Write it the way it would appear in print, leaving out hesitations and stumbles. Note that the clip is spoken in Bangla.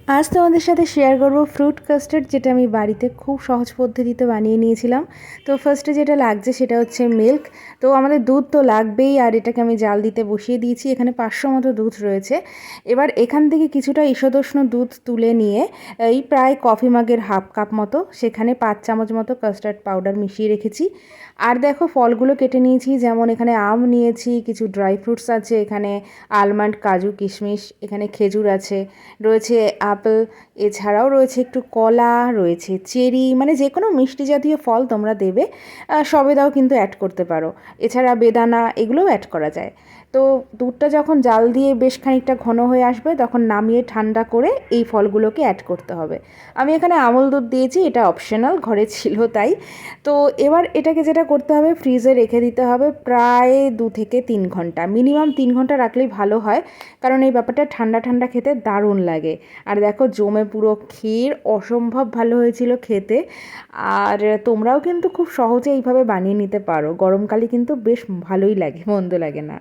আজ তোমাদের সাথে শেয়ার করব ফ্রুট কাস্টার্ড, যেটা আমি বাড়িতে খুব সহজ পদ্ধতিতে বানিয়ে নিয়েছিলাম। তো ফার্স্টে যেটা লাগছে সেটা হচ্ছে মিল্ক। তো আমাদের দুধ তো লাগবেই, আর এটাকে আমি জাল দিতে বসিয়ে দিয়েছি। এখানে 500 মতো দুধ রয়েছে। এবার এখান থেকে কিছুটা ঈষদুষ্ণ দুধ তুলে নিয়ে এই প্রায় কফি মাগের হাফ কাপ মতো সেখানে 5 চামচ মতো কাস্টার্ড পাউডার মিশিয়ে রেখেছি। আর দেখো ফলগুলো কেটে নিয়েছি, যেমন এখানে আম নিয়েছি, কিছু ড্রাই ফ্রুটস আছে, এখানে আলমন্ড, কাজু, কিশমিশ, এখানে খেজুর আছে, রয়েছে আপেল, এছাড়াও রয়েছে একটু কলা, রয়েছে চেরি, মানে যে কোনো মিষ্টি জাতীয় ফল তোমরা দেবে। সবেদাও কিন্তু অ্যাড করতে পারো, এছাড়া বেদানা এগুলোও অ্যাড করা যায়। তো দুধটা যখন জাল দিয়ে বেশ খানিকটা ঘন হয়ে আসবে তখন নামিয়ে ঠান্ডা করে এই ফলগুলোকে অ্যাড করতে হবে। আমি এখানে আমুল দুধ দিয়েছি, এটা অপশনাল, ঘরে ছিল তাই। তো এবার এটাকে যেটা করতে হবে, ফ্রিজে রেখে দিতে হবে প্রায় 2 থেকে 3 ঘন্টা, মিনিমাম 3 ঘন্টা রাখলেই ভালো হয়, কারণ এই ব্যাপারটা ঠান্ডা ঠান্ডা খেতে দারুণ লাগে। আর দেখো জমে পুরো ক্ষীর, অসম্ভব ভালো হয়েছিল খেতে। আর তোমরাও কিন্তু খুব সহজে এইভাবে বানিয়ে নিতে পারো, গরমকালে কিন্তু বেশ ভালোই লাগে, মন্দ লাগে না।